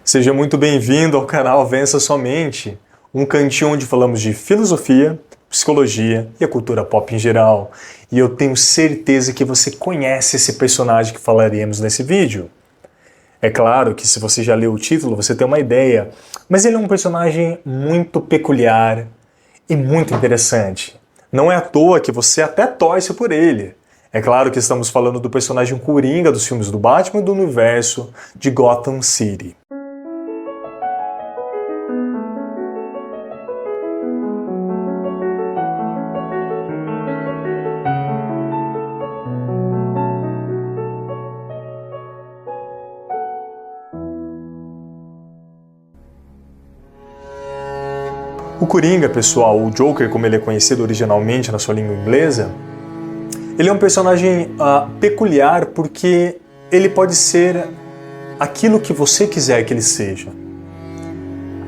Seja muito bem-vindo ao canal Vença Sua Mente, um cantinho onde falamos de filosofia, psicologia e a cultura pop em geral. E eu tenho certeza que você conhece esse personagem que falaremos nesse vídeo. É claro que se você já leu o título, você tem uma ideia, mas ele é um personagem muito peculiar e muito interessante. Não é à toa que você até torce por ele. É claro que estamos falando do personagem Coringa dos filmes do Batman e do universo de Gotham City. O Coringa, pessoal, o Joker, como ele é conhecido originalmente na sua língua inglesa, ele é um personagem peculiar porque ele pode ser aquilo que você quiser que ele seja.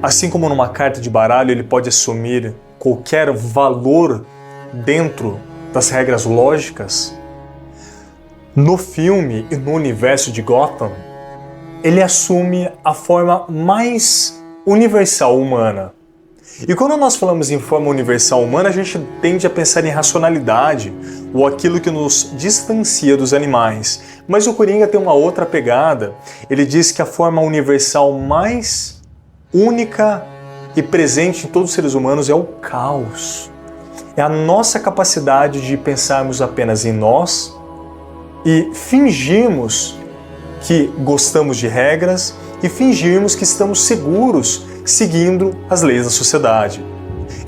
Assim como numa carta de baralho ele pode assumir qualquer valor dentro das regras lógicas, no filme e no universo de Gotham, ele assume a forma mais universal humana. E quando nós falamos em forma universal humana, a gente tende a pensar em racionalidade ou aquilo que nos distancia dos animais. Mas o Coringa tem uma outra pegada. Ele diz que a forma universal mais única e presente em todos os seres humanos é o caos. É a nossa capacidade de pensarmos apenas em nós e fingirmos que gostamos de regras e fingirmos que estamos seguros seguindo as leis da sociedade.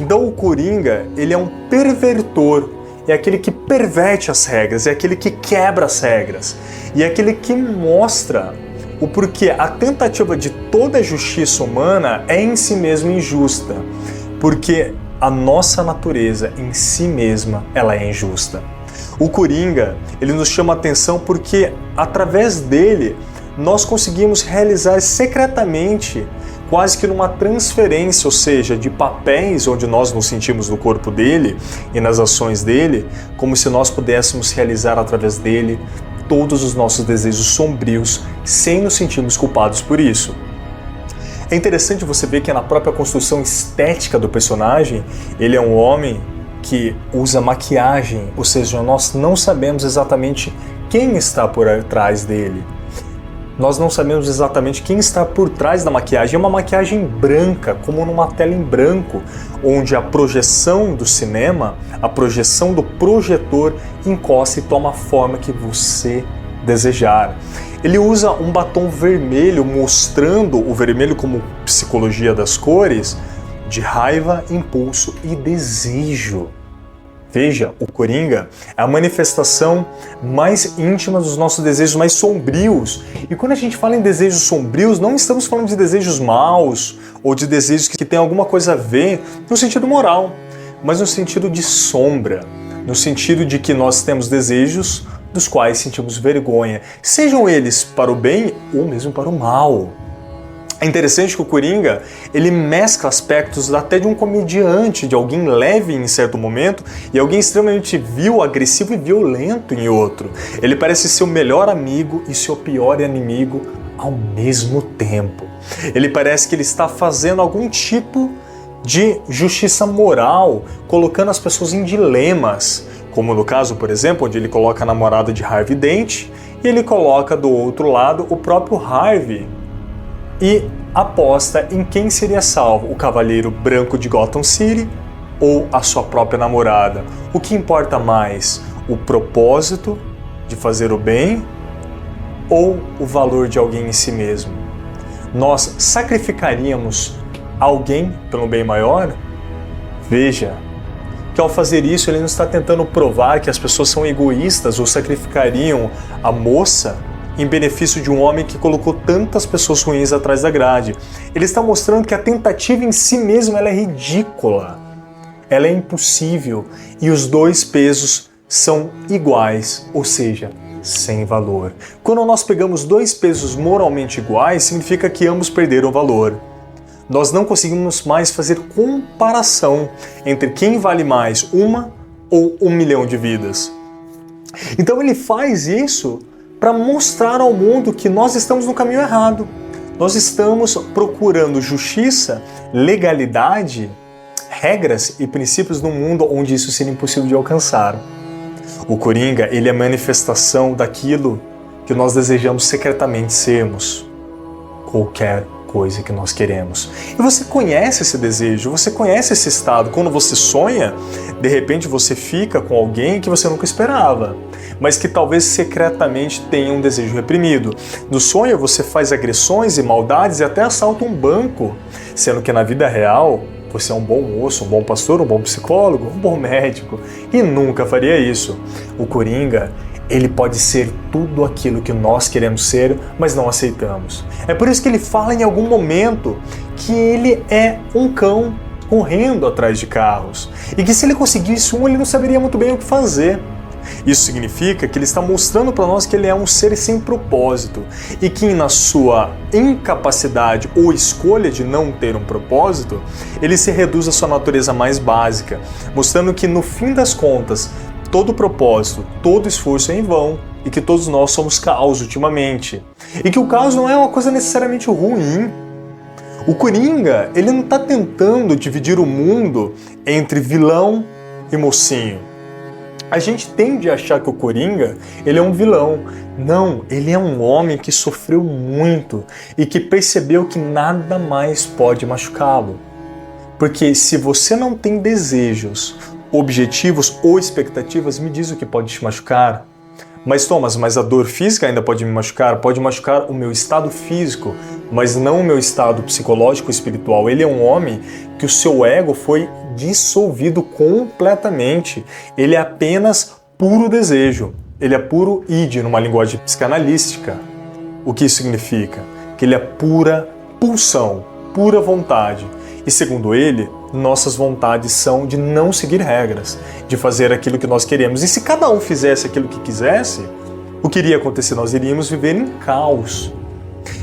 Então o Coringa, ele é um pervertor, é aquele que perverte as regras, é aquele que quebra as regras, e é aquele que mostra o porquê a tentativa de toda a justiça humana é em si mesma injusta, porque a nossa natureza em si mesma ela é injusta. O Coringa, ele nos chama a atenção porque através dele nós conseguimos realizar secretamente quase que numa transferência, ou seja, de papéis onde nós nos sentimos no corpo dele e nas ações dele, como se nós pudéssemos realizar através dele todos os nossos desejos sombrios sem nos sentirmos culpados por isso. É interessante você ver que na própria construção estética do personagem, ele é um homem que usa maquiagem, ou seja, nós não sabemos exatamente quem está por trás dele. Nós não sabemos exatamente quem está por trás da maquiagem. É uma maquiagem branca, como numa tela em branco, onde a projeção do cinema, a projeção do projetor encosta e toma a forma que você desejar. Ele usa um batom vermelho, mostrando o vermelho como psicologia das cores, de raiva, impulso e desejo. Veja, o Coringa é a manifestação mais íntima dos nossos desejos mais sombrios. E quando a gente fala em desejos sombrios, não estamos falando de desejos maus ou de desejos que têm alguma coisa a ver no sentido moral, mas no sentido de sombra, no sentido de que nós temos desejos dos quais sentimos vergonha, sejam eles para o bem ou mesmo para o mal. É interessante que o Coringa, ele mescla aspectos até de um comediante, de alguém leve em certo momento e alguém extremamente vil, agressivo e violento em outro. Ele parece ser o melhor amigo e seu pior inimigo ao mesmo tempo. Ele parece que ele está fazendo algum tipo de justiça moral, colocando as pessoas em dilemas, como no caso, por exemplo, onde ele coloca a namorada de Harvey Dent e ele coloca do outro lado o próprio Harvey, e aposta em quem seria salvo, o cavaleiro branco de Gotham City ou a sua própria namorada. O que importa mais, o propósito de fazer o bem ou o valor de alguém em si mesmo? Nós sacrificaríamos alguém pelo bem maior? Veja que ao fazer isso ele não está tentando provar que as pessoas são egoístas ou sacrificariam a moça em benefício de um homem que colocou tantas pessoas ruins atrás da grade. Ele está mostrando que a tentativa em si mesma ela é ridícula, ela é impossível e os dois pesos são iguais, ou seja, sem valor. Quando nós pegamos dois pesos moralmente iguais, significa que ambos perderam valor. Nós não conseguimos mais fazer comparação entre quem vale mais, uma ou 1 milhão de vidas. Então ele faz isso para mostrar ao mundo que nós estamos no caminho errado. Nós estamos procurando justiça, legalidade, regras e princípios num mundo onde isso seria impossível de alcançar. O Coringa, ele é a manifestação daquilo que nós desejamos secretamente sermos. Qualquer coisa que nós queremos. E você conhece esse desejo, você conhece esse estado. Quando você sonha, de repente você fica com alguém que você nunca esperava, mas que talvez secretamente tenha um desejo reprimido. No sonho você faz agressões e maldades e até assalta um banco, sendo que na vida real você é um bom moço, um bom pastor, um bom psicólogo, um bom médico e nunca faria isso. O Coringa, ele pode ser tudo aquilo que nós queremos ser, mas não aceitamos. É por isso que ele fala em algum momento que ele é um cão correndo atrás de carros e que se ele conseguisse um, ele não saberia muito bem o que fazer. Isso significa que ele está mostrando para nós que ele é um ser sem propósito e que na sua incapacidade ou escolha de não ter um propósito, ele se reduz à sua natureza mais básica, mostrando que no fim das contas, todo propósito, todo esforço é em vão e que todos nós somos caos ultimamente. E que o caos não é uma coisa necessariamente ruim. O Coringa, ele não está tentando dividir o mundo entre vilão e mocinho. A gente tende a achar que o Coringa, ele é um vilão. Não, ele é um homem que sofreu muito e que percebeu que nada mais pode machucá-lo. Porque se você não tem desejos, objetivos ou expectativas, me diz o que pode te machucar. Mas Thomas, mas a dor física ainda pode me machucar? Pode machucar o meu estado físico, mas não o meu estado psicológico e espiritual. Ele é um homem que o seu ego foi dissolvido completamente. Ele é apenas puro desejo. Ele é puro id, numa linguagem psicanalística. O que isso significa? Que ele é pura pulsão, pura vontade. E segundo ele, nossas vontades são de não seguir regras, de fazer aquilo que nós queremos. E se cada um fizesse aquilo que quisesse, o que iria acontecer? Nós iríamos viver em caos.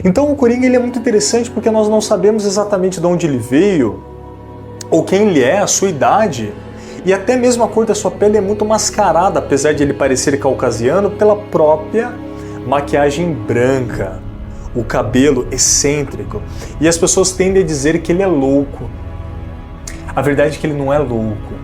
Então o Coringa, ele é muito interessante porque nós não sabemos exatamente de onde ele veio, ou quem ele é, a sua idade, e até mesmo a cor da sua pele é muito mascarada, apesar de ele parecer caucasiano, pela própria maquiagem branca, o cabelo excêntrico, e as pessoas tendem a dizer que ele é louco. A verdade é que ele não é louco.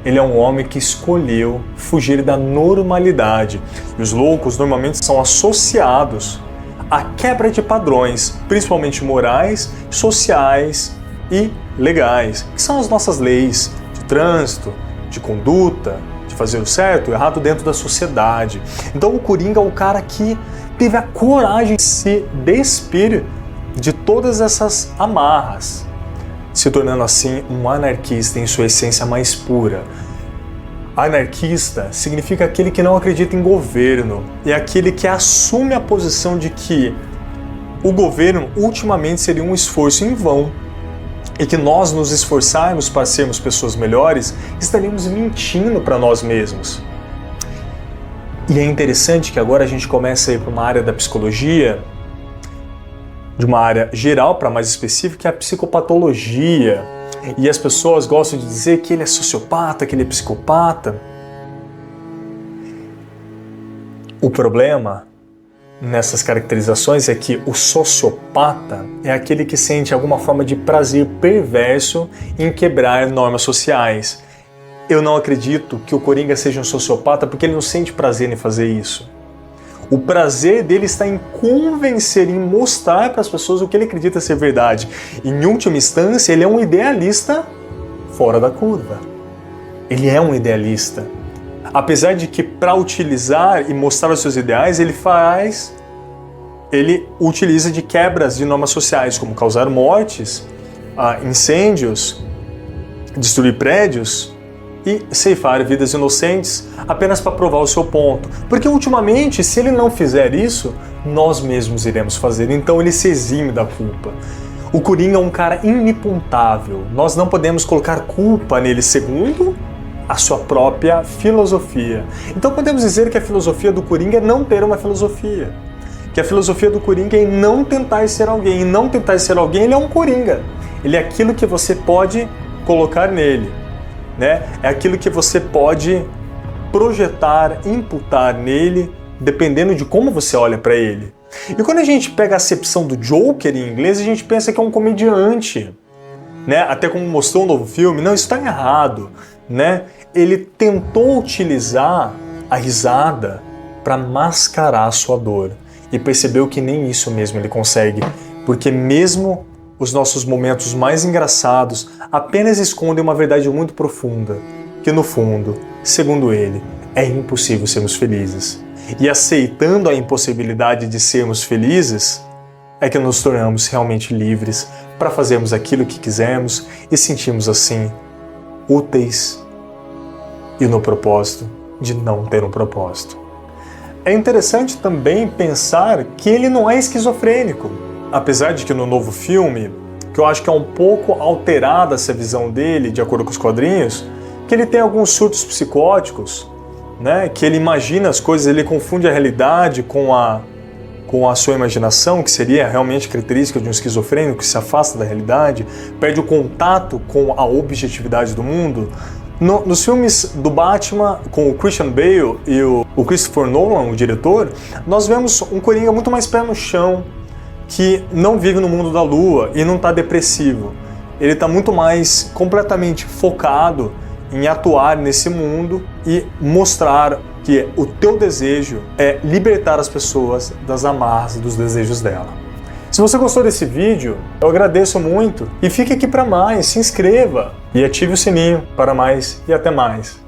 Ele é um homem que escolheu fugir da normalidade. E os loucos normalmente são associados à quebra de padrões, principalmente morais, sociais e legais, que são as nossas leis de trânsito, de conduta, de fazer o certo e o errado dentro da sociedade. Então o Coringa é o cara que teve a coragem de se despir de todas essas amarras, se tornando assim um anarquista em sua essência mais pura. Anarquista significa aquele que não acredita em governo, é aquele que assume a posição de que o governo ultimamente seria um esforço em vão e que nós nos esforçarmos para sermos pessoas melhores, estaríamos mentindo para nós mesmos. E é interessante que agora a gente começa a ir para uma área da psicologia, de uma área geral para mais específica, que é a psicopatologia. E as pessoas gostam de dizer que ele é sociopata, que ele é psicopata. O problema nessas caracterizações é que o sociopata é aquele que sente alguma forma de prazer perverso em quebrar normas sociais. Eu não acredito que o Coringa seja um sociopata porque ele não sente prazer em fazer isso. O prazer dele está em convencer, em mostrar para as pessoas o que ele acredita ser verdade. Em última instância, ele é um idealista fora da curva. Ele é um idealista. Apesar de que, para utilizar e mostrar os seus ideais, ele utiliza de quebras de normas sociais, como causar mortes, incêndios, destruir prédios e ceifar vidas inocentes apenas para provar o seu ponto. Porque ultimamente, se ele não fizer isso, nós mesmos iremos fazer. Então ele se exime da culpa. O Coringa é um cara inimputável. Nós não podemos colocar culpa nele segundo a sua própria filosofia. Então podemos dizer que a filosofia do Coringa é não ter uma filosofia. Que a filosofia do Coringa é não tentar ser alguém. E não tentar ser alguém, ele é um Coringa. Ele é aquilo que você pode colocar nele. Né? É aquilo que você pode projetar, imputar nele, dependendo de como você olha para ele. E quando a gente pega a acepção do Joker em inglês, a gente pensa que é um comediante, né? Até como mostrou um novo filme, não, isso está errado, né? Ele tentou utilizar a risada para mascarar a sua dor e percebeu que nem isso mesmo ele consegue, porque mesmo os nossos momentos mais engraçados apenas escondem uma verdade muito profunda, que no fundo, segundo ele, é impossível sermos felizes. E aceitando a impossibilidade de sermos felizes, é que nos tornamos realmente livres para fazermos aquilo que quisermos e sentirmos assim úteis e no propósito de não ter um propósito. É interessante também pensar que ele não é esquizofrênico. Apesar de que no novo filme, que eu acho que é um pouco alterada essa visão dele, de acordo com os quadrinhos, que ele tem alguns surtos psicóticos, né? Que ele imagina as coisas, ele confunde a realidade com a sua imaginação, que seria realmente característica de um esquizofrênico que se afasta da realidade, perde o contato com a objetividade do mundo. Nos filmes do Batman, com o Christian Bale e o Christopher Nolan, o diretor, nós vemos um Coringa muito mais pé no chão, que não vive no mundo da lua e não está depressivo. Ele está muito mais completamente focado em atuar nesse mundo e mostrar que o teu desejo é libertar as pessoas das amarras e dos desejos dela. Se você gostou desse vídeo, eu agradeço muito e fique aqui para mais, se inscreva e ative o sininho para mais e até mais.